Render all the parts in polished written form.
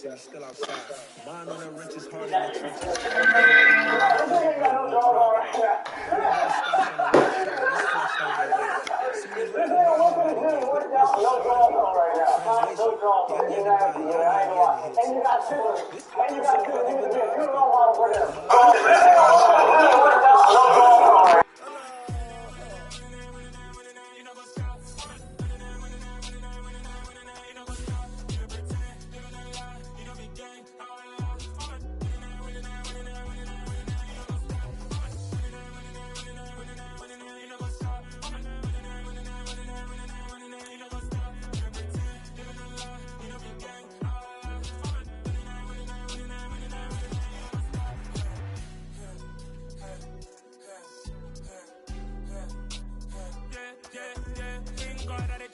see me still outside. Bond on the riches, hard in the trenches.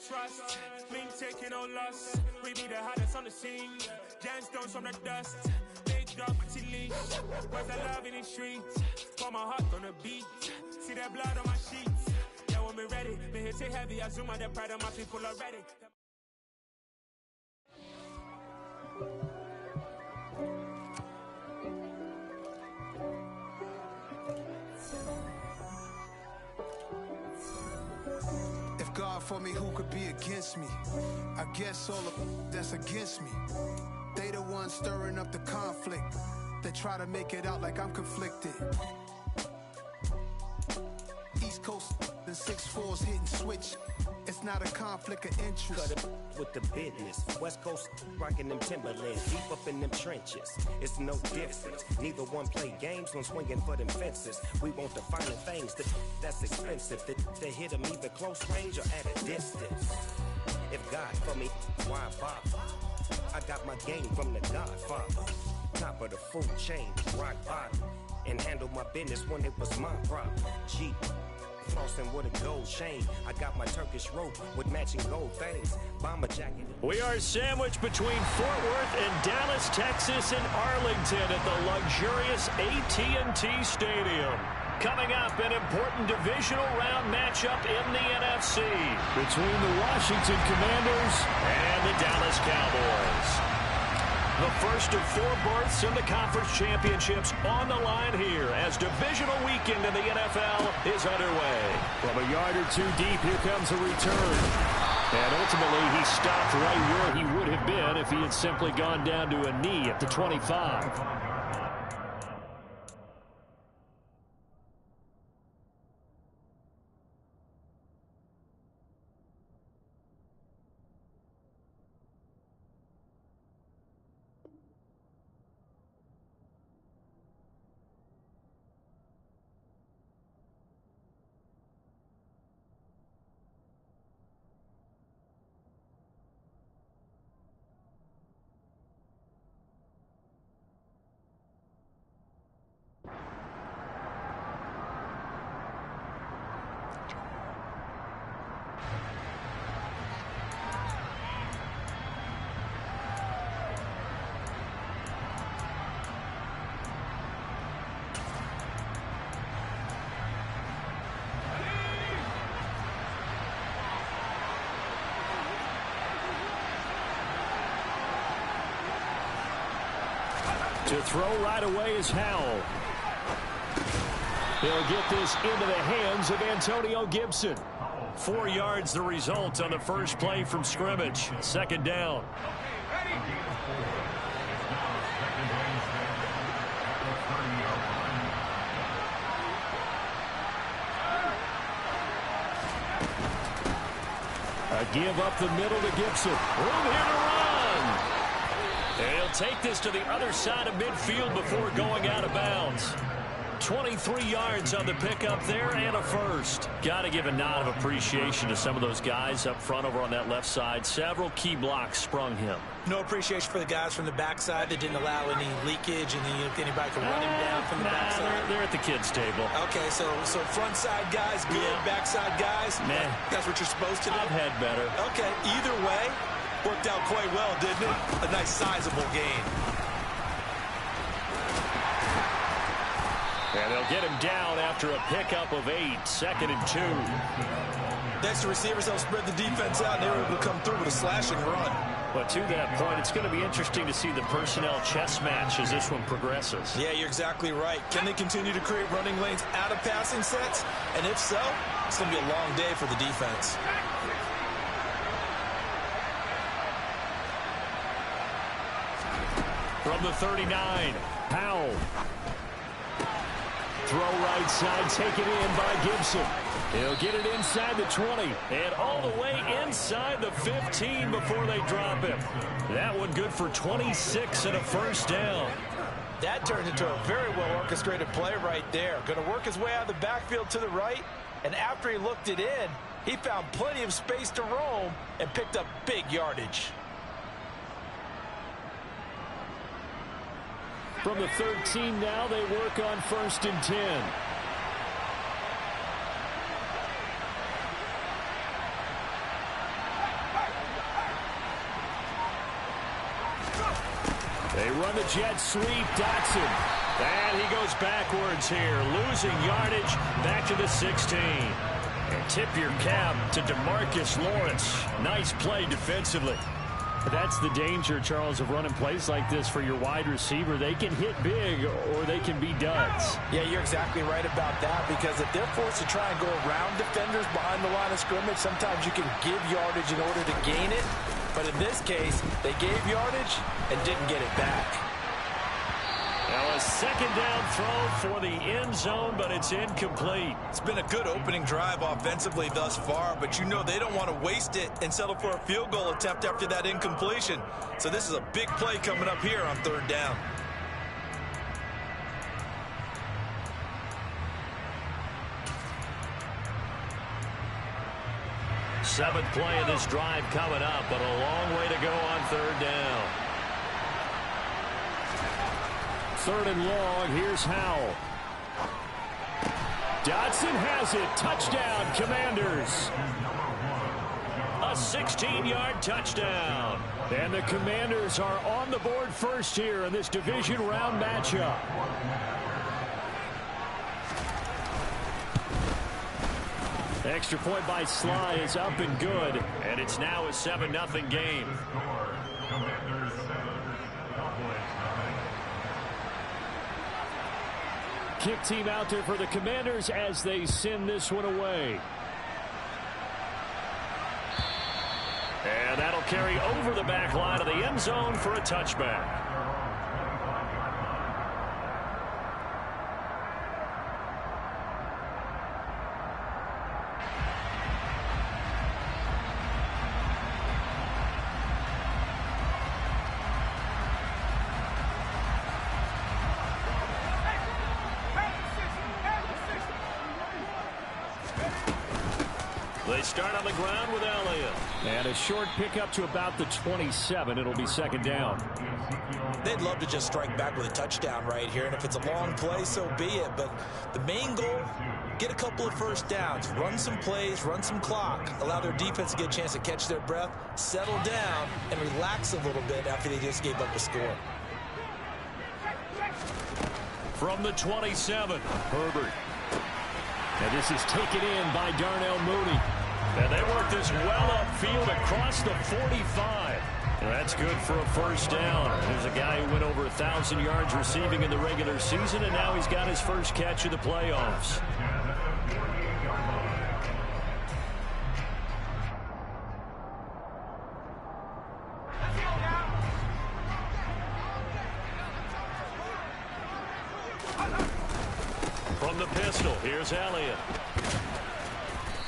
Trust, we ain't taking no loss. We be the hottest on the scene. Gemstones from the dust. Big dog with your leash. Where's the love in the streets? Pour my heart on the beat. See that blood on my sheets. Yeah, when we ready, me hit it heavy. I zoom out the pride of my people already. God for me, who could be against me? I guess all of that's against me. They the ones stirring up the conflict. They try to make it out like I'm conflicted. East Coast and 6'4's hitting switch. It's not a conflict of interest. Cut it with the business. West Coast rocking them Timberlands, deep up in them trenches. It's no difference. Neither one play games when swinging for them fences. We want the finer things that's expensive. That hit them either close range or at a distance. If God for me, why bother? I got my game from the Godfather. Top of the food chain, rock bottom. And handle my business when it was my problem. G. Flossing with a gold chain. I got my Turkish rope with matching gold things. Bomber jacket. We are sandwiched between Fort Worth and Dallas, Texas, and Arlington at the luxurious AT&T Stadium. Coming up, an important divisional round matchup in the NFC between the Washington Commanders and the Dallas Cowboys. The first of 4 berths in the conference championships on the line here as divisional weekend in the NFL is underway. From a yard or 2 deep, here comes a return. And ultimately, he stopped right where he would have been if he had simply gone down to a knee at the 25. To throw right away is Howell. He'll get this into the hands of Antonio Gibson. 4 yards the result on the first play from scrimmage. Second down. A give up the middle to Gibson. Room here to run. And he'll take this to the other side of midfield before going out of bounds. 23 yards on the pickup there and a first. Got to give a nod of appreciation to some of those guys up front over on that left side. Several key blocks sprung him. No appreciation for the guys from the backside that didn't allow any leakage and then anybody could run him down from the backside. They're at the kids' table. Okay, so front side guys good, backside guys, that's what you're supposed to do? I've had better. Okay, either way, worked out quite well, didn't it? A nice sizable gain. And they'll get him down after a pickup of 8, 2nd and 2. Next to receivers, they'll spread the defense out, and they were able to come through with a slashing run. But to that point, it's going to be interesting to see the personnel chess match as this one progresses. Yeah, you're exactly right. Can they continue to create running lanes out of passing sets? And if so, it's going to be a long day for the defense. From the 39, Powell. Throw right side, taken in by Gibson. He'll get it inside the 20 and all the way inside the 15 before they drop him. That one good for 26 and a first down. That turned into a very well-orchestrated play right there. Going to work his way out of the backfield to the right, and after he looked it in, he found plenty of space to roam and picked up big yardage. From the 13 now, they work on 1st and 10. They run the jet sweep, Dotson. And he goes backwards here, losing yardage back to the 16. And tip your cap to DeMarcus Lawrence. Nice play defensively. That's the danger, Charles, of running plays like this for your wide receiver. They can hit big or they can be duds. Yeah, you're exactly right about that, because if they're forced to try and go around defenders behind the line of scrimmage, sometimes you can give yardage in order to gain it. But in this case, they gave yardage and didn't get it back. Now a second down throw for the end zone, but it's incomplete. It's been a good opening drive offensively thus far, but you know they don't want to waste it and settle for a field goal attempt after that incompletion. So this is a big play coming up here on 3rd down. Seventh play of this drive coming up, but a long way to go on 3rd down. 3rd and long, here's Howell. Dotson has it. Touchdown, Commanders. A 16-yard touchdown. And the Commanders are on the board first here in this division round matchup. Extra point by Sly is up and good, and it's now a 7-0 game. Kick team out there for the Commanders as they send this one away. And that'll carry over the back line of the end zone for a touchback. They start on the ground with Elliott. And a short pickup to about the 27. It'll be 2nd down. They'd love to just strike back with a touchdown right here, and if it's a long play, so be it. But the main goal, get a couple of first downs, run some plays, run some clock, allow their defense to get a chance to catch their breath, settle down, and relax a little bit after they just gave up a score. From the 27, Herbert. And this is taken in by Darnell Mooney. And they work this well upfield across the 45. And that's good for a first down. There's a guy who went over 1,000 yards receiving in the regular season, and now he's got his first catch of the playoffs. From the pistol, here's Elliott.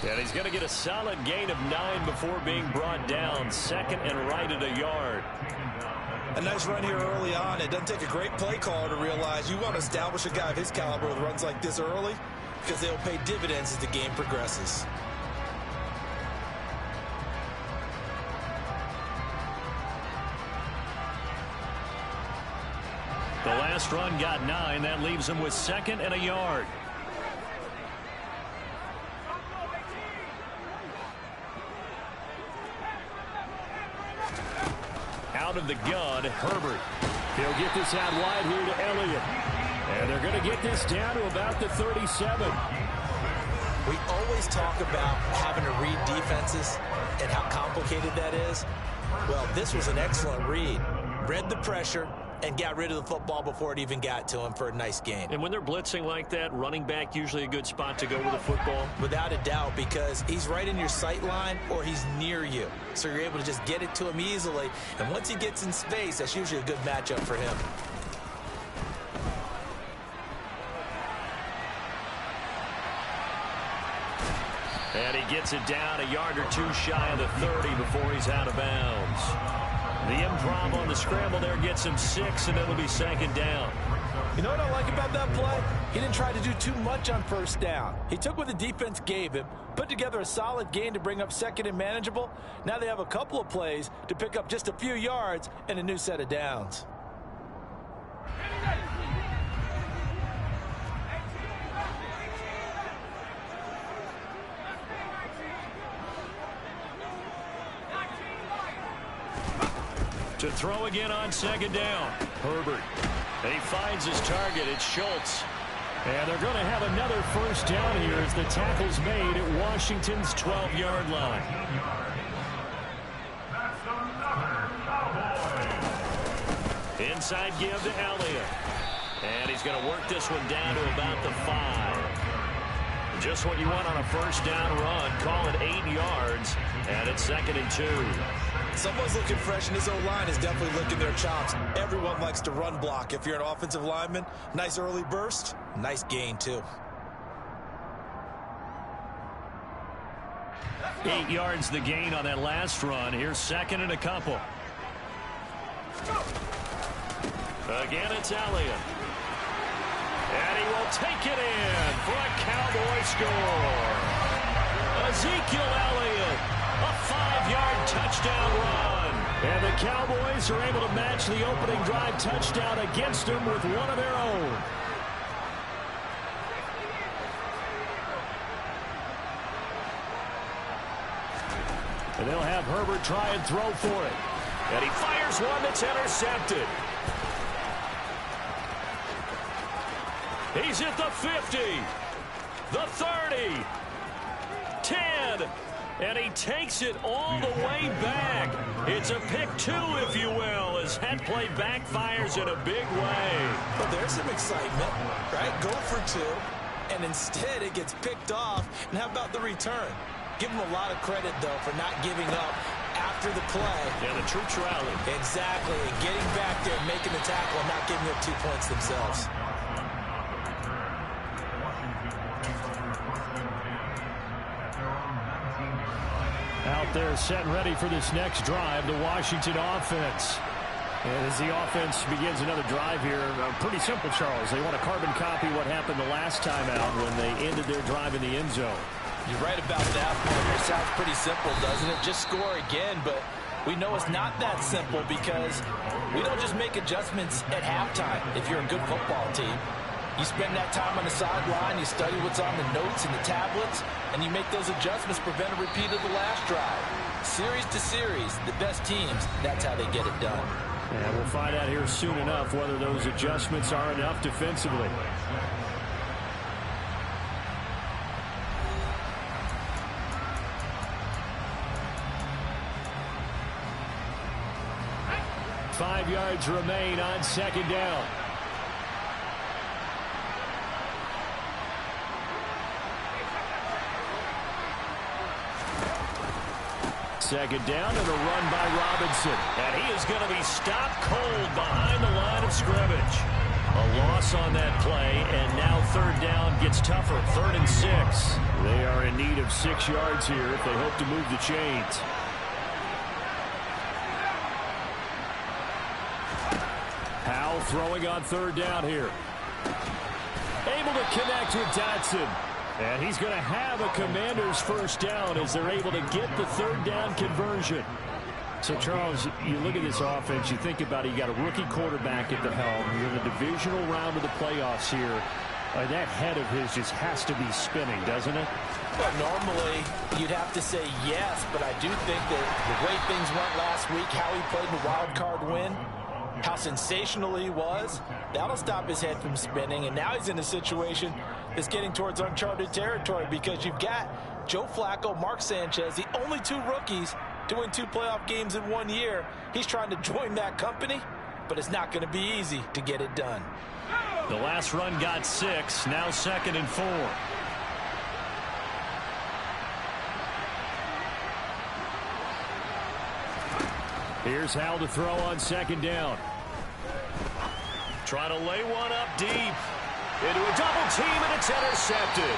And he's going to get a solid gain of 9 before being brought down. 2nd and right at a yard. A nice run here early on. It doesn't take a great play caller to realize you want to establish a guy of his caliber with runs like this early, because they'll pay dividends as the game progresses. The last run got 9. That leaves him with 2nd and a yard. Out of the gun, Herbert. He'll get this out wide here to Elliott. And they're going to get this down to about the 37. We always talk about having to read defenses and how complicated that is. Well, this was an excellent read. Read the pressure and got rid of the football before it even got to him for a nice gain. And when they're blitzing like that, running back usually a good spot to go with the football? Without a doubt, because he's right in your sight line or he's near you. So you're able to just get it to him easily. And once he gets in space, that's usually a good matchup for him. And he gets it down a yard or two shy of the 30 before he's out of bounds. The improv on the scramble there gets him 6, and it'll be second down. You know what I like about that play? He didn't try to do too much on first down. He took what the defense gave him, put together a solid gain to bring up second and manageable. Now they have a couple of plays to pick up just a few yards and a new set of downs. To throw again on second down. Herbert. And he finds his target. It's Schultz. And they're going to have another first down here as the tackle's made at Washington's 12-yard line. Inside give to Elliott. And he's going to work this one down to about the 5. Just what you want on a first down run. Call it 8 yards. And it's 2nd and 2. Someone's looking fresh, and his O-line is definitely licking their chops. Everyone likes to run block. If you're an offensive lineman, nice early burst, nice gain, too. 8 yards the gain on that last run. Here's 2nd and a couple. Again, it's Elliott. And he will take it in for a Cowboy score. Ezekiel Elliott. A 5-yard touchdown run. And the Cowboys are able to match the opening drive touchdown against them with one of their own. And they'll have Herbert try and throw for it. And he fires one that's intercepted. He's at the 50. The 30. 10. And he takes it all the way back. It's a pick 2, if you will, as that play backfires in a big way. Well, there's some excitement, right? Go for 2, and instead it gets picked off. And how about the return? Give him a lot of credit, though, for not giving up after the play. Yeah, the troops rallied. Exactly, and getting back there, making the tackle, and not giving up 2 points themselves. Out there set and ready for this next drive, the Washington offense. And as the offense begins another drive here, pretty simple, Charles. They want to carbon copy what happened the last time out when they ended their drive in the end zone. You're right about that, Parker. It sounds pretty simple, doesn't it? Just score again, but we know it's not that simple because we don't just make adjustments at halftime if you're a good football team. You spend that time on the sideline, you study what's on the notes and the tablets, and you make those adjustments, prevent a repeat of the last drive. Series to series, the best teams, that's how they get it done. And we'll find out here soon enough whether those adjustments are enough defensively. Five yards remain on second down. Second down and a run by Robinson. And he is going to be stopped cold behind the line of scrimmage. A loss on that play, and now third down gets tougher. 3rd and 6. They are in need of 6 yards here if they hope to move the chains. Powell throwing on third down here. Able to connect with Dotson. And he's going to have a Commander's first down as they're able to get the third down conversion. So, Charles, you look at this offense, you think about it, you got a rookie quarterback at the helm. You're in the divisional round of the playoffs here. That head of his just has to be spinning, doesn't it? Well, normally you'd have to say yes, but I do think that the way things went last week, how he played the wild card win, how sensational he was, that'll stop his head from spinning. And now he's in a situation that's getting towards uncharted territory because you've got Joe Flacco, Mark Sanchez, the only 2 rookies to win 2 playoff games in 1 year. He's trying to join that company, but it's not going to be easy to get it done. The last run got 6, now 2nd and 4. Here's Howell to throw on 2nd down. Try to lay one up deep. Into a double team, and it's intercepted.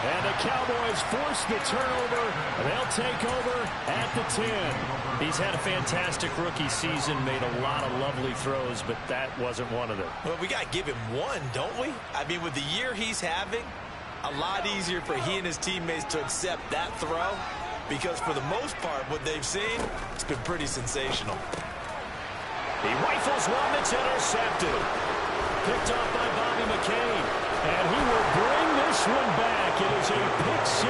And the Cowboys force the turnover. They'll take over at the 10. He's had a fantastic rookie season, made a lot of lovely throws, but that wasn't one of them. Well, we got to give him one, don't we? I mean, with the year he's having, a lot easier for he and his teammates to accept that throw, because for the most part, what they've seen, it's been pretty sensational. He rifles one that's intercepted. Picked off by Bobby McCain. And he will bring this one back. It is a pick 6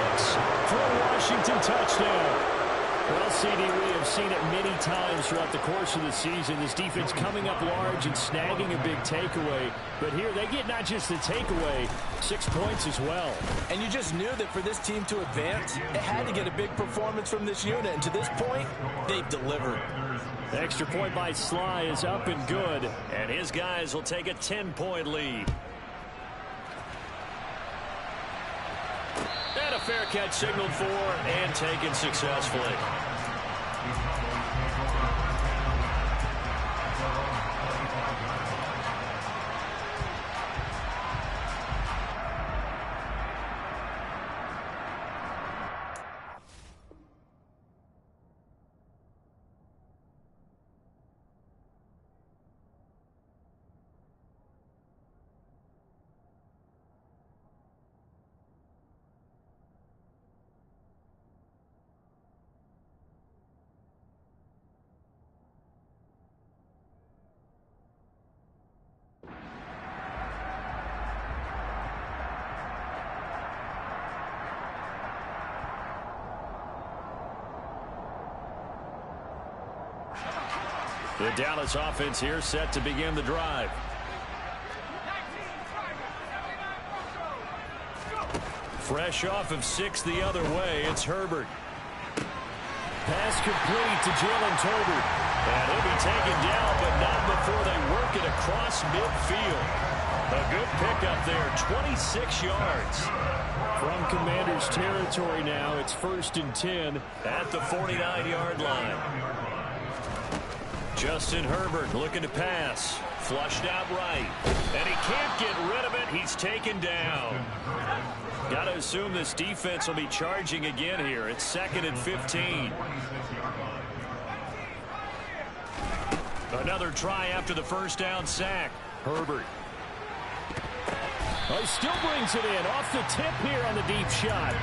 for a Washington touchdown. Well, CD, we have seen it many times throughout the course of the season. This defense coming up large and snagging a big takeaway. But here they get not just the takeaway, 6 points as well. And you just knew that for this team to advance, it had to get a big performance from this unit. And to this point, they've delivered. The extra point by Sly is up and good. And his guys will take a 10-point lead. And a fair catch signaled for and taken successfully. The Dallas offense here set to begin the drive. Fresh off of 6 the other way, it's Herbert. Pass complete to Jalen Tolbert. And he'll be taken down, but not before they work it across midfield. A good pickup there, 26 yards. From Commander's territory now, it's 1st and 10 at the 49-yard line. Justin Herbert looking to pass. Flushed out right. And he can't get rid of it. He's taken down. Got to assume this defense will be charging again here. It's 2nd and 15. Another try after the first down sack. Herbert. Oh, he still brings it in. Off the tip here on the deep shot.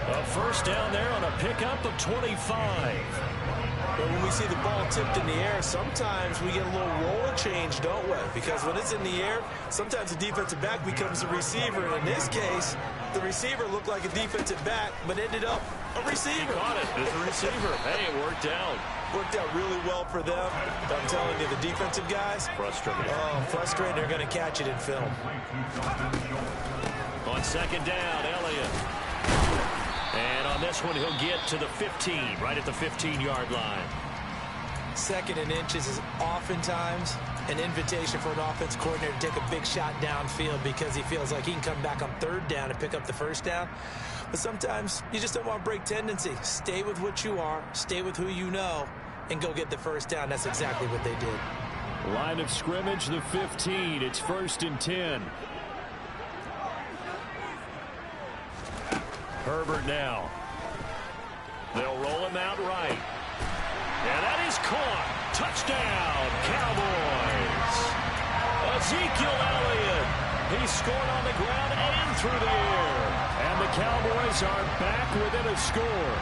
A first down there on a pickup of 25. But when we see the ball tipped in the air, sometimes we get a little roll change, don't we? Because when it's in the air, sometimes the defensive back becomes a receiver. And in this case, the receiver looked like a defensive back, but ended up a receiver. He caught it as a receiver. Hey, it worked out. Worked out really well for them. But I'm telling you, the defensive guys, frustrated. Oh, frustrated. They're going to catch it in film. On 2nd down, Elliott. And on this one, he'll get to the 15, right at the 15-yard line. 2nd and inches is oftentimes an invitation for an offense coordinator to take a big shot downfield because he feels like he can come back on 3rd down and pick up the first down. But sometimes you just don't want to break tendency. Stay with what you are, stay with who you know, and go get the first down. That's exactly what they did. Line of scrimmage, the 15. It's 1st and 10. Herbert now. They'll roll him out right. And that is caught. Touchdown, Cowboys. Ezekiel Elliott. He scored on the ground and through the air. And the Cowboys are back within a score.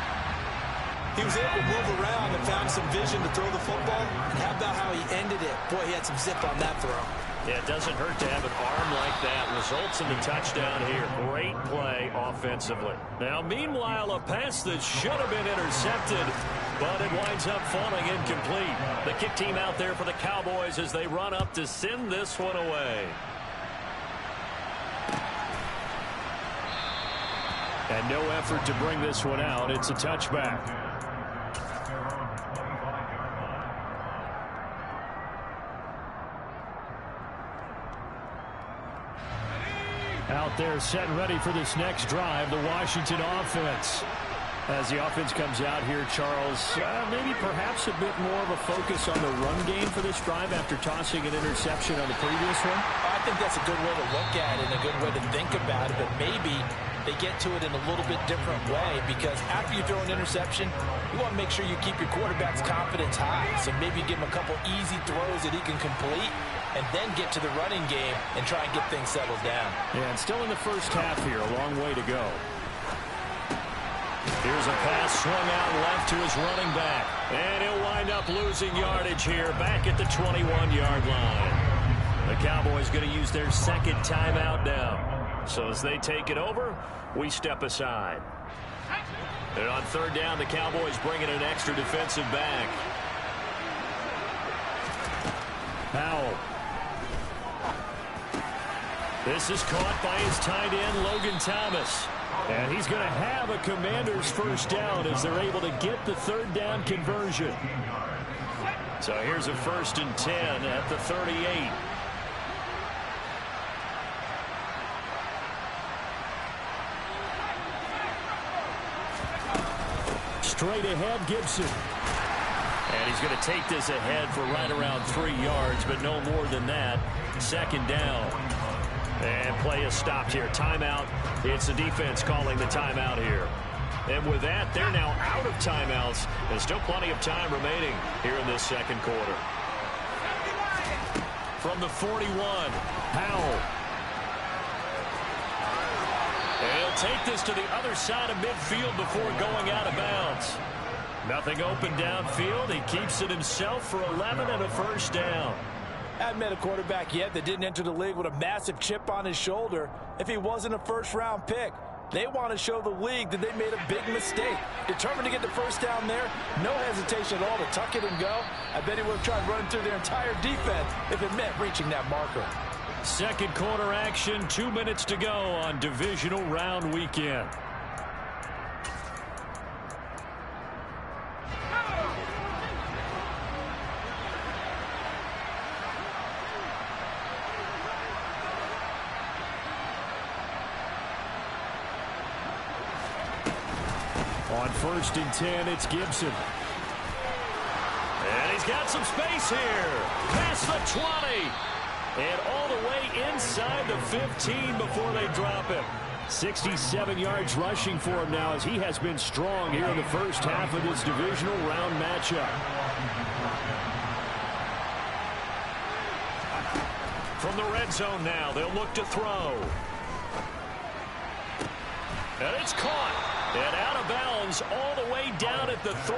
He was able to move around and found some vision to throw the football. And how about how he ended it? Boy, he had some zip on that throw. Yeah, it doesn't hurt to have an arm like that. Results in the touchdown here. Great play offensively. Now, meanwhile, a pass that should have been intercepted, but it winds up falling incomplete. The kick team out there for the Cowboys as they run up to send this one away. And no effort to bring this one out. It's a touchback. Out there set and ready for this next drive, the Washington offense. As the offense comes out here, Charles, maybe perhaps a bit more of a focus on the run game for this drive after tossing an interception on the previous one? I think that's a good way to look at it and a good way to think about it, but maybe they get to it in a little bit different way, because after you throw an interception, you want to make sure you keep your quarterback's confidence high. So maybe give him a couple easy throws that he can complete and then get to the running game and try and get things settled down. Yeah, and still in the first half here, a long way to go. Here's a pass swung out left to his running back. And he'll wind up losing yardage here back at the 21-yard line. The Cowboys going to use their second timeout now. So as they take it over, we step aside. And on third down, the Cowboys bring in an extra defensive back. Powell. This is caught by his tight end, Logan Thomas. And he's going to have a Commanders first down as they're able to get the third down conversion. So here's a 1st and 10 at the 38. Straight ahead, Gibson. And he's going to take this ahead for right around 3 yards, but no more than that. Second down. And play is stopped here. Timeout. It's the defense calling the timeout here. And with that, they're now out of timeouts. There's still plenty of time remaining here in this second quarter. From the 41, Powell. And he'll take this to the other side of midfield before going out of bounds. Nothing open downfield. He keeps it himself for 11 and a first down. Hadn't met a quarterback yet that didn't enter the league with a massive chip on his shoulder if he wasn't a first-round pick. They want to show the league that they made a big mistake. Determined to get the first down there, no hesitation at all to tuck it and go. I bet he would have tried running through their entire defense if it meant reaching that marker. Second quarter action, 2 minutes to go on divisional round weekend. On 1st and 10, it's Gibson. And he's got some space here. Past the 20. And all the way inside the 15 before they drop him. 67 yards rushing for him now as he has been strong here in the first half of this divisional round matchup. From the red zone now, they'll look to throw. And it's caught. And out of bounds all the way down at the 3.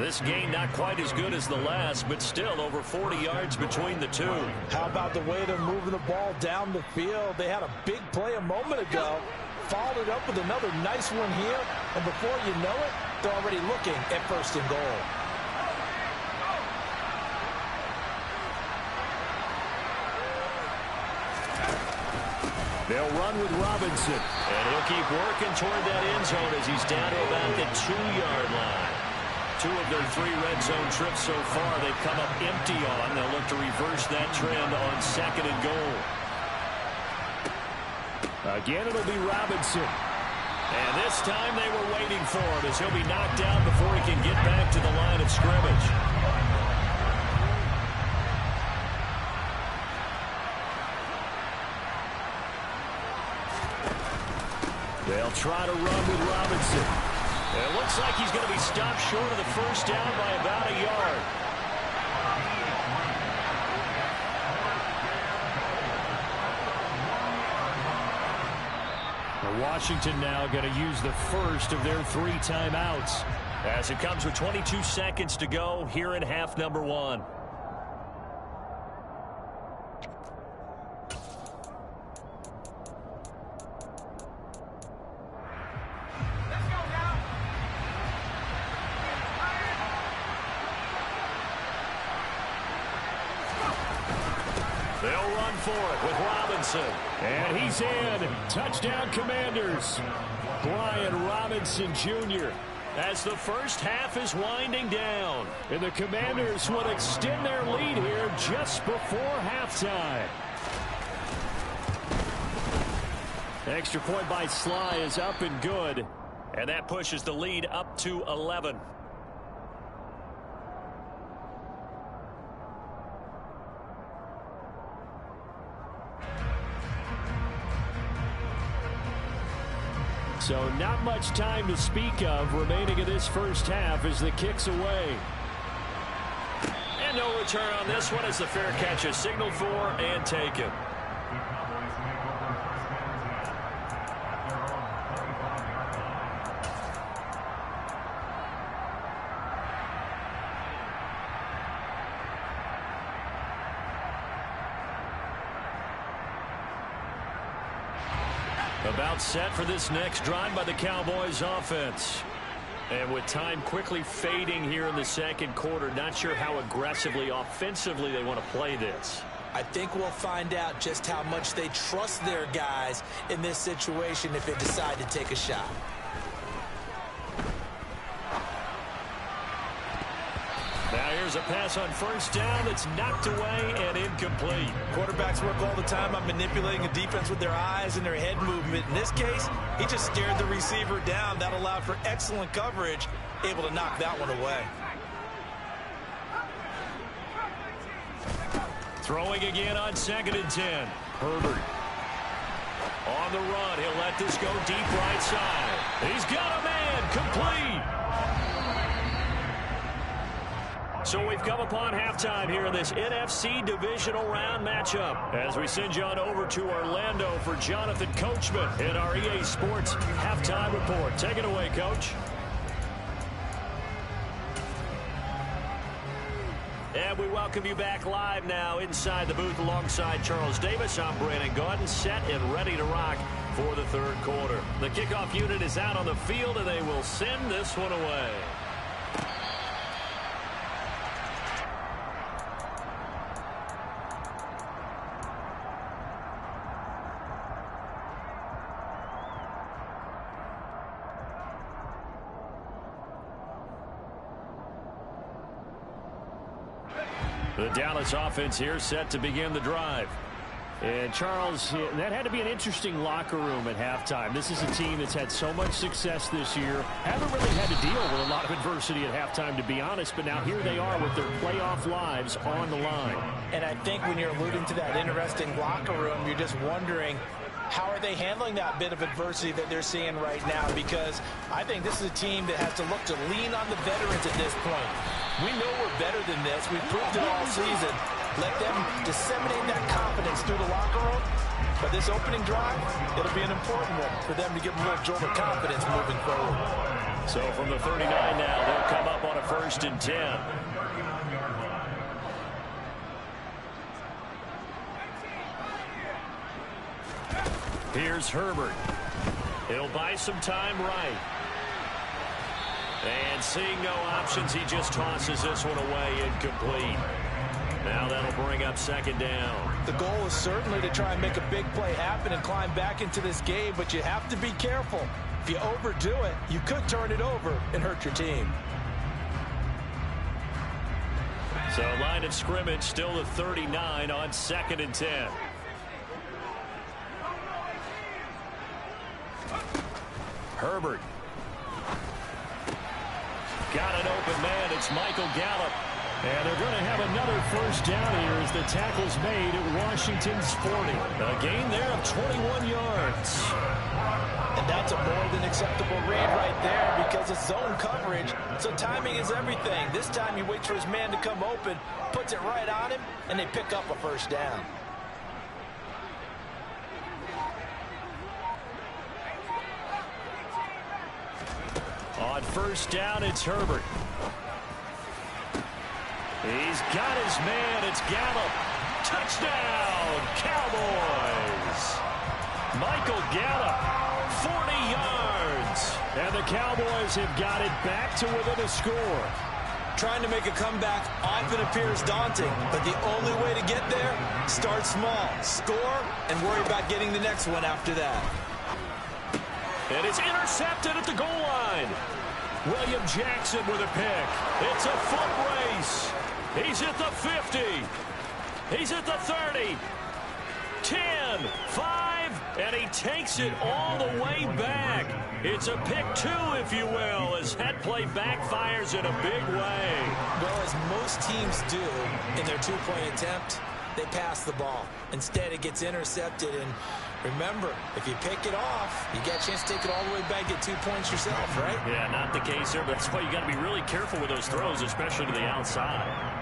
This game not quite as good as the last, but still over 40 yards between the two. How about the way they're moving the ball down the field? They had a big play a moment ago, followed it up with another nice one here, and before you know it, they're already looking at 1st and goal. They'll run with Robinson. And he'll keep working toward that end zone as he's down to about the 2-yard line. 2 of their 3 red zone trips so far they've come up empty on. They'll look to reverse that trend on 2nd and goal. Again, it'll be Robinson. And this time they were waiting for him as he'll be knocked down before he can get back to the line of scrimmage. They'll try to run with Robinson. It looks like he's going to be stopped short of the first down by about a yard. Washington now going to use the first of their 3 timeouts as it comes with 22 seconds to go here in half number 1. They'll run for it with Robinson. And he's in. Touchdown, Commanders. Brian Robinson Jr. as the first half is winding down. And the Commanders would extend their lead here just before halftime. Extra point by Sly is up and good. And that pushes the lead up to 11. So not much time to speak of remaining in this first half as the kick's away. And no return on this one as the fair catch is signaled for and taken. About set for this next drive by the Cowboys offense. And with time quickly fading here in the second quarter, not sure how aggressively, offensively they want to play this. I think we'll find out just how much they trust their guys in this situation if they decide to take a shot. Now here's a pass on first down that's knocked away and incomplete. Quarterbacks work all the time on manipulating a defense with their eyes and their head movement. In this case, he just stared the receiver down. That allowed for excellent coverage, able to knock that one away. Throwing again on 2nd and 10. Herbert on the run. He'll let this go deep right side. He's got a man. Complete. So we've come upon halftime here in this NFC divisional round matchup as we send you on over to Orlando for Jonathan Coachman in our EA Sports halftime report. Take it away, Coach. And we welcome you back live now inside the booth alongside Charles Davis. I'm Brandon Gaudin, set and ready to rock for the third quarter. The kickoff unit is out on the field, and they will send this one away. The Dallas offense here set to begin the drive. And Charles, that had to be an interesting locker room at halftime. This is a team that's had so much success this year. Haven't really had to deal with a lot of adversity at halftime, to be honest. But now here they are with their playoff lives on the line. And I think when you're alluding to that interesting locker room, you're just wondering, how are they handling that bit of adversity that they're seeing right now? Because I think this is a team that has to look to lean on the veterans at this point. We know we're better than this. We've proved it all season. Let them disseminate that confidence through the locker room. But this opening drive, it'll be an important one for them to give them a little jolt of confidence moving forward. So from the 39 now, they'll come up on a 1st and 10. Here's Herbert. He'll buy some time right. And seeing no options, he just tosses this one away incomplete. Now that'll bring up 2nd down. The goal is certainly to try and make a big play happen and climb back into this game, but you have to be careful. If you overdo it, you could turn it over and hurt your team. So line of scrimmage still the 39 on 2nd and 10. Herbert. Got an open man. It's Michael Gallup. And they're going to have another 1st down here as the tackle's made at Washington's 40. A gain there of 21 yards. And that's a more than acceptable read right there because it's zone coverage, so timing is everything. This time he waits for his man to come open, puts it right on him, and they pick up a 1st down. On 1st down, it's Herbert. He's got his man. It's Gallup. Touchdown, Cowboys. Michael Gallup, 40 yards. And the Cowboys have got it back to within a score. Trying to make a comeback often appears daunting, but the only way to get there, start small, score, and worry about getting the next one after that. And it's intercepted at the goal line. William Jackson with a pick. It's a foot race. He's at the 50. He's at the 30. 10, 5, And he takes it all the way back. It's a pick two, if you will, as that play backfires in a big way. Well, as most teams do in their two-point attempt, they pass the ball. Instead, it gets intercepted. And remember, if you pick it off, you get a chance to take it all the way back, get 2 points yourself, right? Yeah, not the case there, but that's why you got to be really careful with those throws, especially to the outside.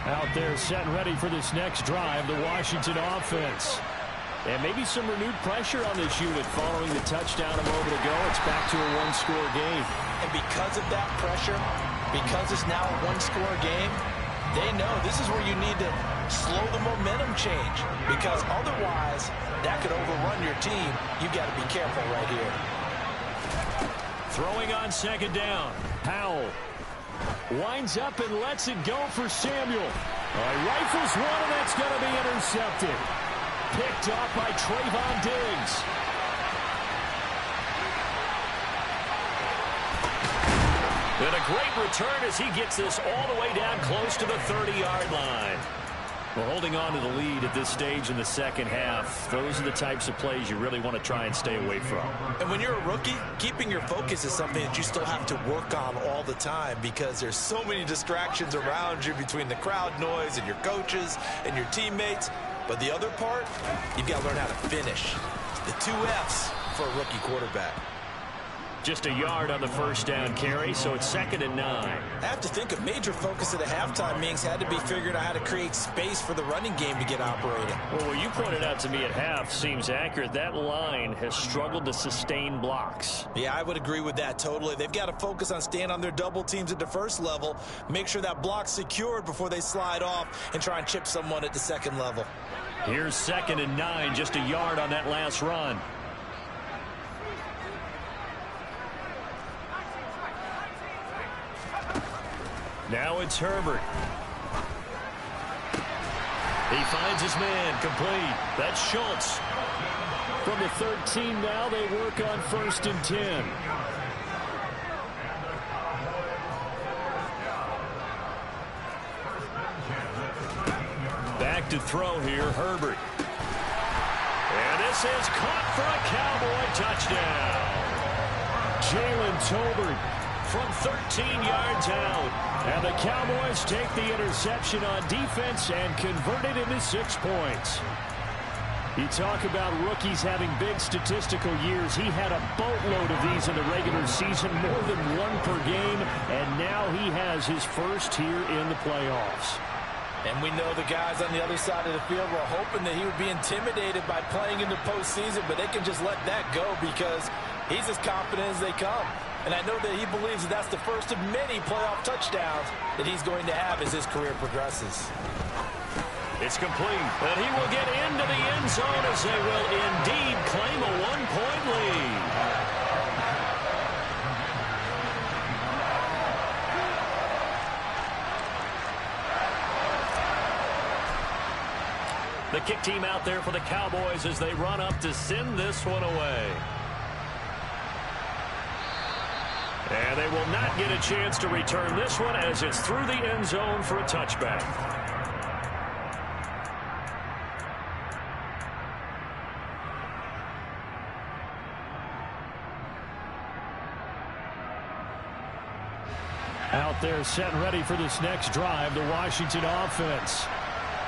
Out there set and ready for this next drive, the Washington offense. And maybe some renewed pressure on this unit following the touchdown a moment ago. It's back to a one-score game. And because of that pressure, because it's now a one-score game, they know this is where you need to slow the momentum change, because otherwise that could overrun your team. You've got to be careful right here. Throwing on second down. Powell winds up and lets it go for Samuel. He rifles one, and that's going to be intercepted. Picked off by Trayvon Diggs. And a great return as he gets this all the way down close to the 30-yard line. Well, holding on to the lead at this stage in the second half, those are the types of plays you really want to try and stay away from. And when you're a rookie, keeping your focus is something that you still have to work on all the time, because there's so many distractions around you between the crowd noise and your coaches and your teammates. But the other part, you've got to learn how to finish. The 2 F's for a rookie quarterback. Just a yard on the first down carry, so it's 2nd and 9. I have to think a major focus of the halftime meetings had to be figuring out how to create space for the running game to get operating. Well, what you pointed out to me at half seems accurate. That line has struggled to sustain blocks. Yeah, I would agree with that totally. They've got to focus on staying on their double teams at the first level, make sure that block's secured before they slide off and try and chip someone at the second level. Here's 2nd and 9, just a yard on that last run. Now it's Herbert. He finds his man, complete. That's Schultz. From the 13 now, they work on 1st and 10. Back to throw here, Herbert. And this is caught for a Cowboy touchdown. Jalen Tolbert from 13 yards out. And the Cowboys take the interception on defense and convert it into 6 points. You talk about rookies having big statistical years. He had a boatload of these in the regular season, more than 1 per game, and now he has his first here in the playoffs. And we know the guys on the other side of the field were hoping that he would be intimidated by playing in the postseason, but they can just let that go because he's as confident as they come. And I know that he believes that that's the first of many playoff touchdowns that he's going to have as his career progresses. It's complete, and he will get into the end zone as they will indeed claim a 1-point lead. The kick team out there for the Cowboys as they run up to send this one away. And they will not get a chance to return this one as it's through the end zone for a touchback. Out there set and ready for this next drive, the Washington offense.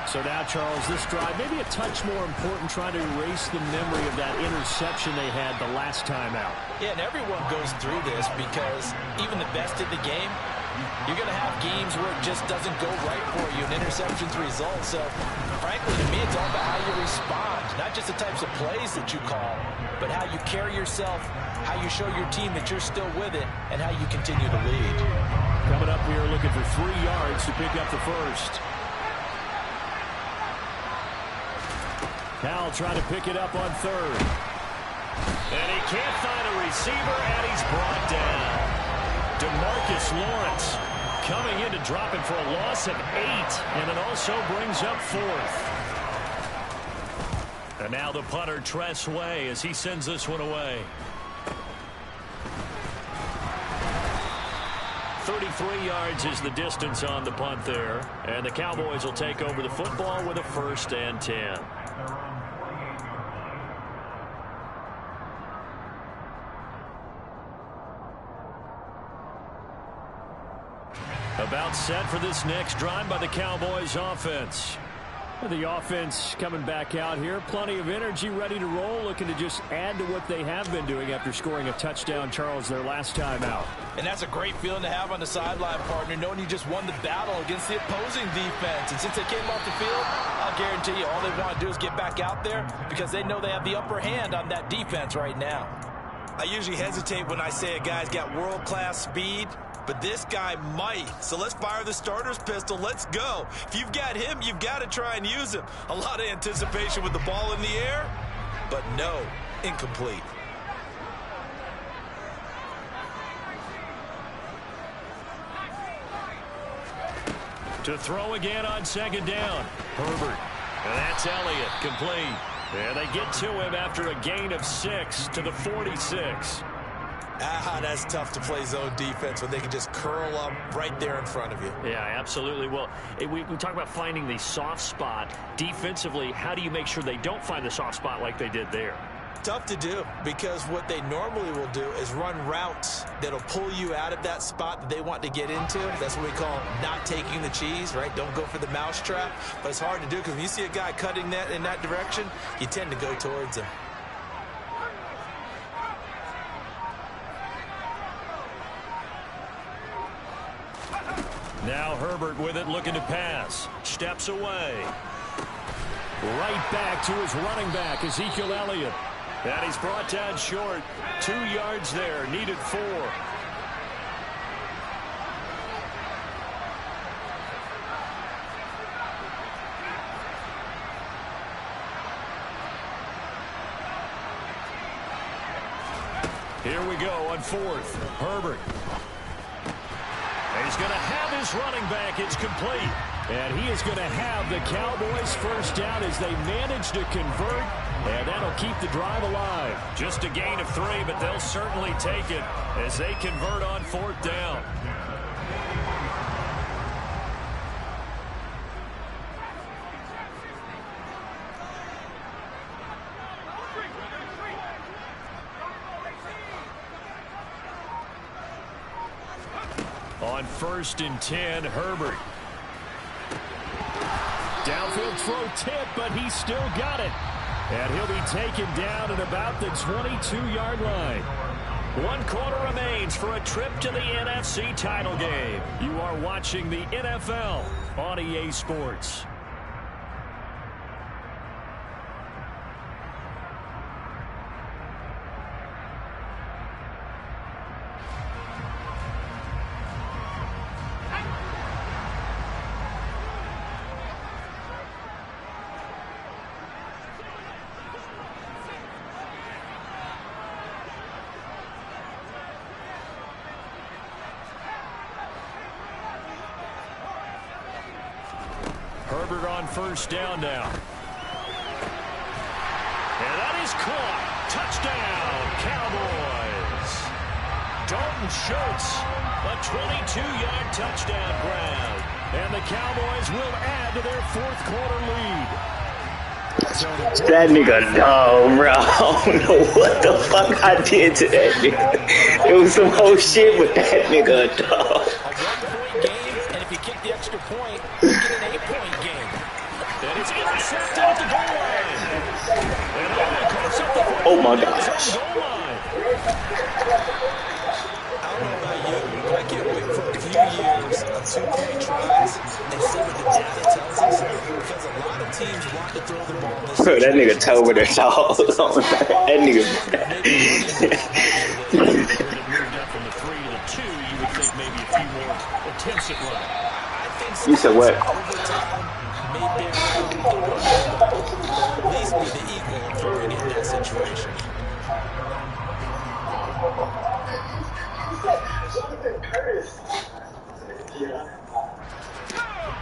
So now, Charles, this drive maybe a touch more important, trying to erase the memory of that interception they had the last time out. Yeah, and everyone goes through this because even the best in the game, you're going to have games where it just doesn't go right for you, and interceptions result. So, frankly, to me, it's all about how you respond, not just the types of plays that you call, but how you carry yourself, how you show your team that you're still with it, and how you continue to lead. Coming up here looking for 3 yards to pick up the first. Powell trying to pick it up on 3rd. And he can't find a receiver, and he's brought down. DeMarcus Lawrence coming in to drop him for a loss of 8, and it also brings up 4th. And now the punter, Tress Way, as he sends this one away. 33 yards is the distance on the punt there. And the Cowboys will take over the football with a 1st and 10. About set for this next drive by the Cowboys offense. The offense coming back out here. Plenty of energy, ready to roll, looking to just add to what they have been doing after scoring a touchdown, Charles, their last time out. And that's a great feeling to have on the sideline, partner, knowing you just won the battle against the opposing defense. And since they came off the field, I'll guarantee you all they want to do is get back out there because they know they have the upper hand on that defense right now. I usually hesitate when I say a guy's got world-class speed, but this guy might. So let's fire the starter's pistol. Let's go. If you've got him, you've got to try and use him. A lot of anticipation with the ball in the air, but no, incomplete. To throw again on second down. Herbert. And that's Elliott, complete. And they get to him after a gain of 6 to the 46. That's tough to play zone defense when they can just curl up right there in front of you. Yeah, absolutely. Well, we talk about finding the soft spot. Defensively, how do you make sure they don't find the soft spot like they did there? Tough to do because what they normally will do is run routes that'll pull you out of that spot that they want to get into. That's what we call not taking the cheese, right? Don't go for the mousetrap. But it's hard to do because when you see a guy cutting that in that direction, you tend to go towards him. Now Herbert with it, looking to pass. Steps away. Right back to his running back, Ezekiel Elliott. And he's brought down short. 2 yards there, needed 4. Here we go on 4th. Herbert. And he's going to have his running back. It's complete. And he is going to have the Cowboys first down as they manage to convert. And that'll keep the drive alive. Just a gain of 3, but they'll certainly take it as they convert on 4th down. On 1st and 10, Herbert. Downfield throw tip, but he's still got it. And he'll be taken down at about the 22-yard line. 1 quarter remains for a trip to the NFC title game. You are watching the NFL on EA Sports. Herbert on 1st down now. And that is caught. Touchdown, Cowboys. Dalton Schultz, a 22-yard touchdown grab. And the Cowboys will add to their 4th quarter lead. That nigga dumb, bro. I don't know what the fuck I did to that nigga. It was some whole shit with that nigga, dog. The extra point, you get an 8-point game. And it's intercepted at the goal line. And oh my gosh. I don't know about you, but I can't wait for a few years of 2-point tries and see what the data tells us. Because a lot of teams want to throw the ball. Bro, that nigga toe with their dog. That nigga. You said what? At least be the equal throwing in that situation.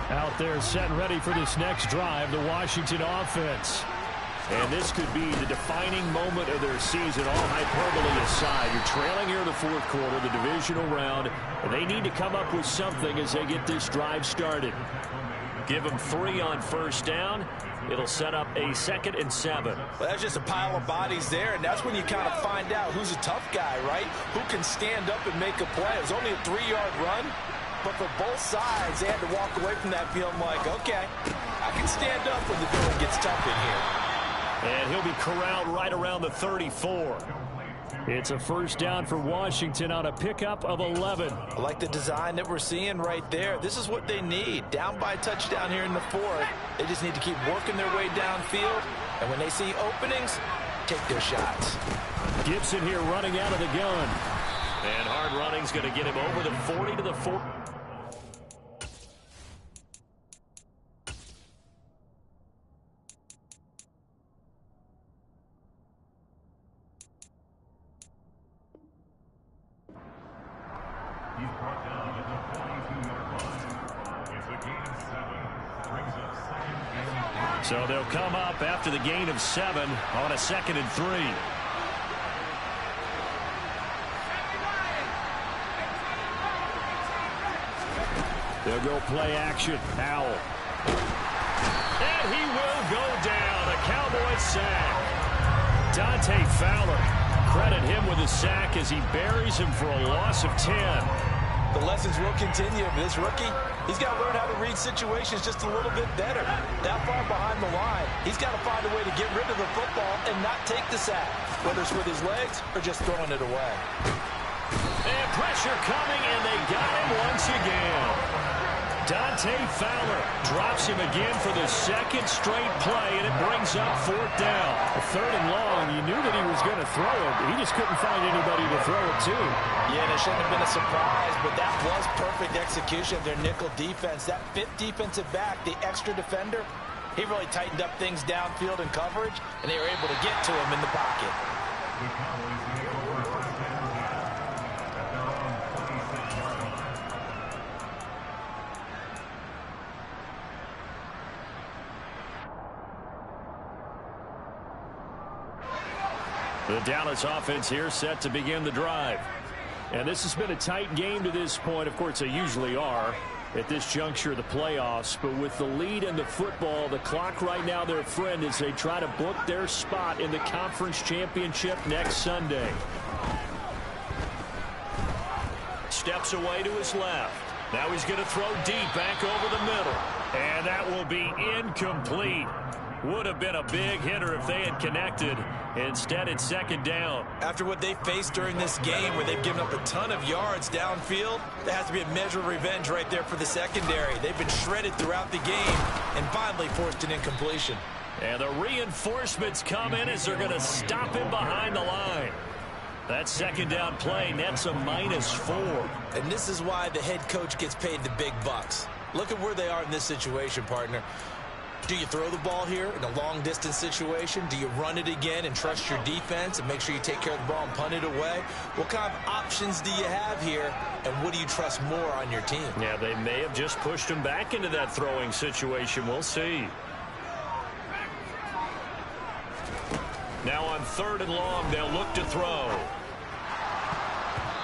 Out there set and ready for this next drive, the Washington offense. And this could be the defining moment of their season, all hyperbole aside. You're trailing here in the 4th quarter, the divisional round, and they need to come up with something as they get this drive started. Give them 3 on 1st down. It'll set up a 2nd and 7. Well, that's just a pile of bodies there, and that's when you kind of find out who's a tough guy, right? Who can stand up and make a play. It was only a 3-yard run, But for both sides, they had to walk away from that feeling like, okay, I can stand up when the going gets tough in here. And he'll be corralled right around the 34. It's a first down for Washington on a pickup of 11. I like the design that we're seeing right there. This is what they need. Down by a touchdown here in the fourth. They just need to keep working their way downfield. And when they see openings, take their shots. Gibson here running out of the gun. And hard running's going to get him over the 40 to the 4. He's brought down at the 42-yard line. It's a gain of 7. Brings up second and 3. So they'll come up after the gain of 7 on a 2nd and 3. They'll go play action. Howell. And he will go down. A Cowboys sack. Dante Fowler. Credit him with a sack as he buries him for a loss of 10. The lessons will continue. This rookie, he's got to learn how to read situations just a little bit better. That far behind the line, he's got to find a way to get rid of the football and not take the sack, whether it's with his legs or just throwing it away. And pressure coming, and they got him once again. Dante Fowler drops him again for the second straight play, and it brings up 4th down. A 3rd and long, you knew that he was going to throw it. He just couldn't find anybody to throw it to. Yeah, and it shouldn't have been a surprise, but that was perfect execution of their nickel defense. That 5th defensive back, the extra defender, he really tightened up things downfield in coverage, and they were able to get to him in the pocket. The Cowboys take over first down at their own 46-yard line. The Dallas offense here set to begin the drive. And this has been a tight game to this point. Of course, they usually are at this juncture of the playoffs. But with the lead in the football, the clock right now their friend as they try to book their spot in the conference championship next Sunday. Steps away to his left. Now he's going to throw deep back over the middle. And that will be incomplete. Would have been a big hitter if they had connected. Instead, it's 2nd down. After what they faced during this game where they've given up a ton of yards downfield, there has to be a measure of revenge right there for the secondary. They've been shredded throughout the game and finally forced an incompletion. And the reinforcements come in as they're going to stop him behind the line. That 2nd down play nets a -4. And this is why the head coach gets paid the big bucks. Look at where they are in this situation, partner. Do you throw the ball here in a long-distance situation? Do you run it again and trust your defense and make sure you take care of the ball and punt it away? What kind of options do you have here, and what do you trust more on your team? Yeah, they may have just pushed him back into that throwing situation. We'll see. Now on 3rd and long, they'll look to throw.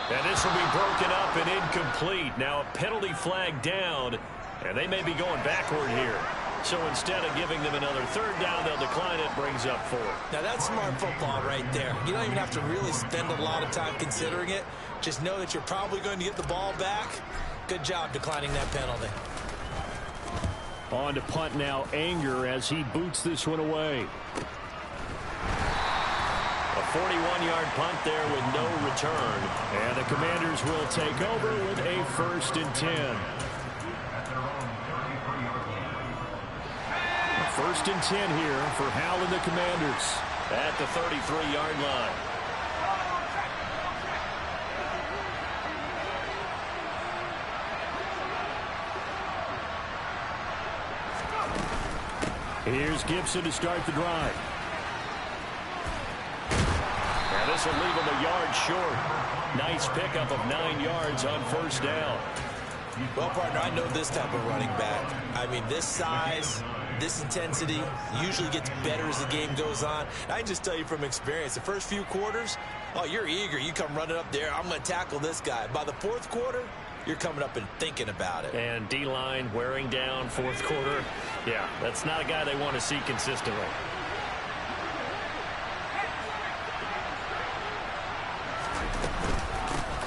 And this will be broken up and incomplete. Now a penalty flag down, and they may be going backward here. So instead of giving them another 3rd down, they'll decline it, brings up 4. Now that's smart football right there. You don't even have to really spend a lot of time considering it. Just know that you're probably going to get the ball back. Good job declining that penalty. On to punt now, Anger as he boots this one away. A 41-yard punt there with no return. And the Commanders will take over with a 1st and 10. 1st and 10 here for Howell and the Commanders at the 33-yard line. Here's Gibson to start the drive. And this will leave him a yard short. Nice pickup of 9 yards on 1st down. Well, partner, I know this type of running back. I mean, this size, this intensity usually gets better as the game goes on. I can just tell you from experience, the first few quarters, oh, you're eager. You come running up there, I'm going to tackle this guy. By the 4th quarter, you're coming up and thinking about it. And D-line wearing down 4th quarter. Yeah, that's not a guy they want to see consistently.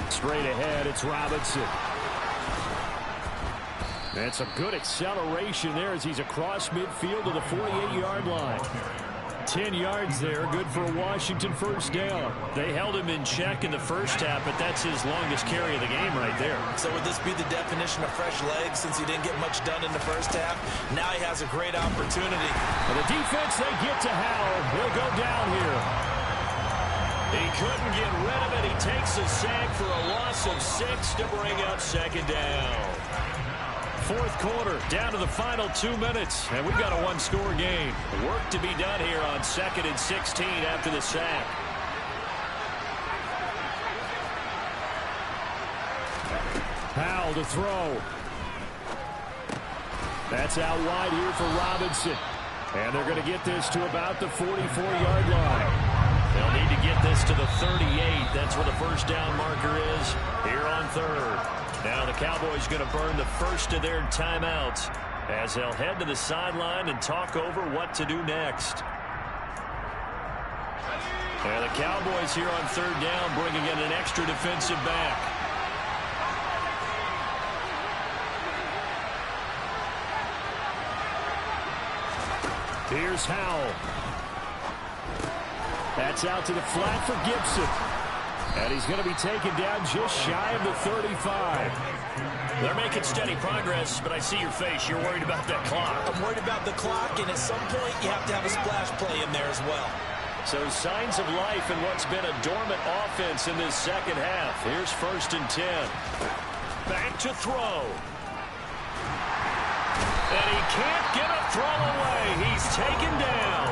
Straight ahead, it's Robinson. That's a good acceleration there as he's across midfield to the 48-yard line. 10 yards there, good for a Washington first down. They held him in check in the first half, but that's his longest carry of the game right there. So would this be the definition of fresh legs since he didn't get much done in the first half? Now he has a great opportunity. And the defense, they get to Howell. He'll go down here. He couldn't get rid of it. He takes a sack for a loss of 6 to bring up second down. Fourth quarter, down to the final 2 minutes, and we've got a one-score game. Work to be done here on 2nd and 16 after the sack. Howell to throw. That's out wide here for Robinson. And they're going to get this to about the 44-yard line. They'll need to get this to the 38. That's where the first down marker is here on 3rd. Now the Cowboys going to burn the first of their timeouts as they'll head to the sideline and talk over what to do next. And the Cowboys here on 3rd down bringing in an extra defensive back. Here's Howell. That's out to the flat for Gibson. And he's going to be taken down just shy of the 35. They're making steady progress, but I see your face. You're worried about that clock. I'm worried about the clock, and at some point you have to have a splash play in there as well. So signs of life in what's been a dormant offense in this second half. Here's 1st and 10. Back to throw. And he can't get a throw away. He's taken down.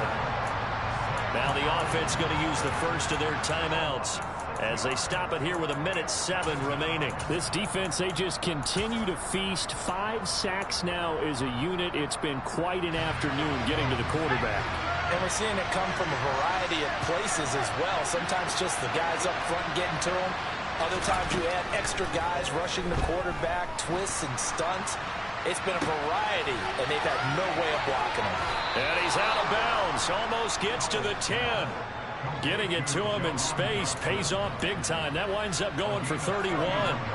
Now the offense going to use the first of their timeouts as they stop it here with 1:07 remaining. This defense, they just continue to feast. 5 sacks now as a unit. It's been quite an afternoon getting to the quarterback. And we're seeing it come from a variety of places as well. Sometimes just the guys up front getting to him. Other times you add extra guys rushing the quarterback, twists and stunts. It's been a variety, and they've had no way of blocking him. And he's out of bounds. Almost gets to the 10. Getting it to him in space pays off big time. That winds up going for 31.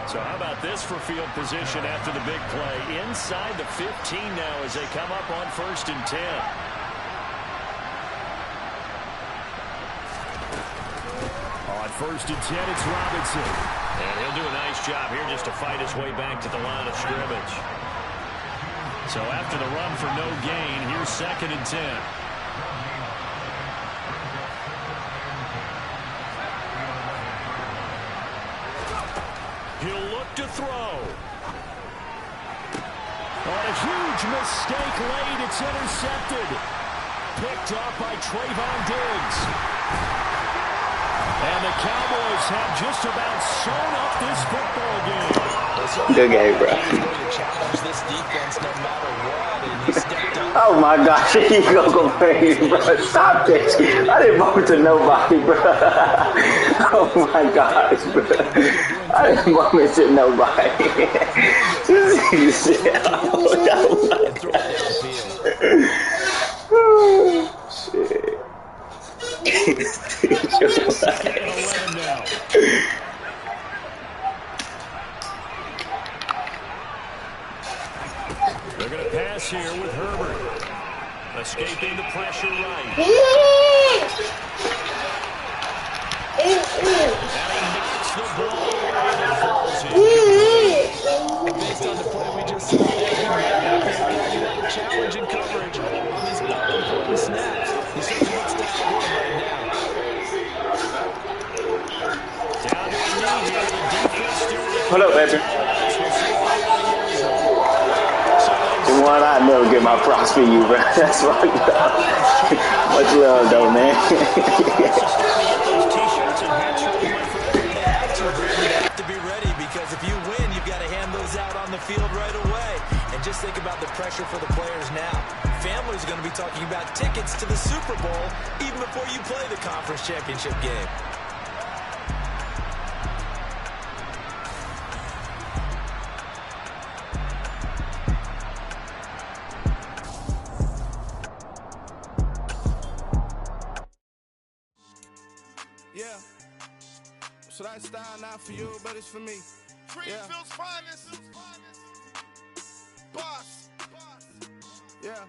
So how about this for field position after the big play? Inside the 15 now as they come up on 1st and 10. On 1st and 10, it's Robinson. And he'll do a nice job here just to fight his way back to the line of scrimmage. So after the run for no gain, here's 2nd and 10. He'll look to throw. On a huge mistake late, it's intercepted. Picked off by Trayvon Diggs. And the Cowboys have just about sewn up this football game. Good game, bro. Oh my gosh, he gonna go crazy, bro. Stop this. I didn't bump into nobody, bro. Oh my gosh, bro. I didn't bump into nobody. Oh shit. They're going to pass here with Herbert. Escaping the pressure right. And he knocks the ball away and falls in. Based on the play we just saw, the challenge in coverage on these important snaps. He certainly looks to have one right now. Down to his knee here. The defense still there. Hold up, baby. The one I never get my props for you, bro. That's fucked up. Much love, though, man. You have to be ready because if you win, you've got to hand those out on the field right away. And just think about the pressure for the players now. Families are going to be talking about tickets to the Super Bowl even before you play the conference championship game. Yeah. So that style not for you, but it's for me. Greenfield's finest. Yeah.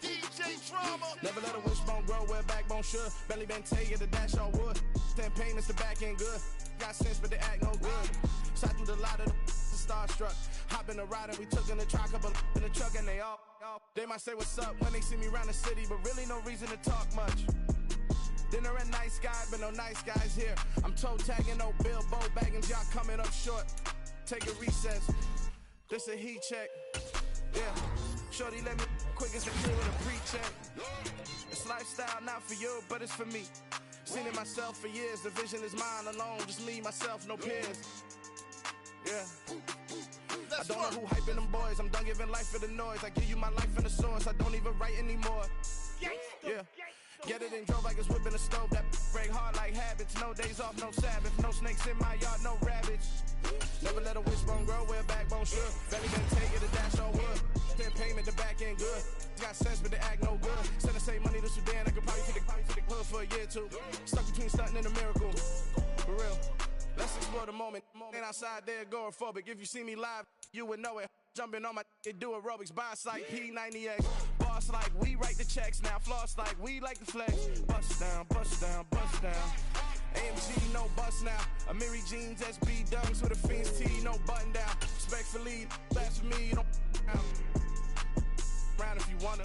DJ Drama. Never let a wishbone grow where backbone should. Belly been taking the dash on wood. 10 payments, the back end good. Got sense, but they act no good. Shot through the lot of the starstruck. Hop in the ride and we took in the truck, couple in the truck, and they all. They might say what's up when they see me around the city, but really no reason to talk much. Dinner at nice guy, but no nice guys here. I'm toe tagging, no Bilbo bagging, y'all coming up short. Take a recess. This a heat check. Yeah. Shorty let me quick as a clear with a pre-check. It's lifestyle, not for you, but it's for me. Seen it myself for years. The vision is mine alone. Just me, myself, no peers. Yeah. I don't know who hyping them boys. I'm done giving life for the noise. I give you my life in the source. I don't even write anymore. Yeah. Get it and drove like it's whipping a stove. That break hard like habits. No days off, no Sabbath. No snakes in my yard, no rabbits. Never let a wishbone grow where backbone should. Belly been taking the dash on wood. 10 payment, the back end good. Got sense, but they act no good. Send the same money to Sudan. I could probably take the hood for a year or two. Stuck between stunting and a miracle. For real. Let's explore the moment. Ain't outside there agoraphobic. If you see me live, you would know it. Jumping on my do aerobics. Boss like P90X. Boss like we write the checks now. Floss like we like the flex. Bust down, bust down, bust down. AMG, no bust now. Amiri jeans, SB dunks with a Fiends tee, no button down. Respectfully, blasphemy, you don't round if you wanna.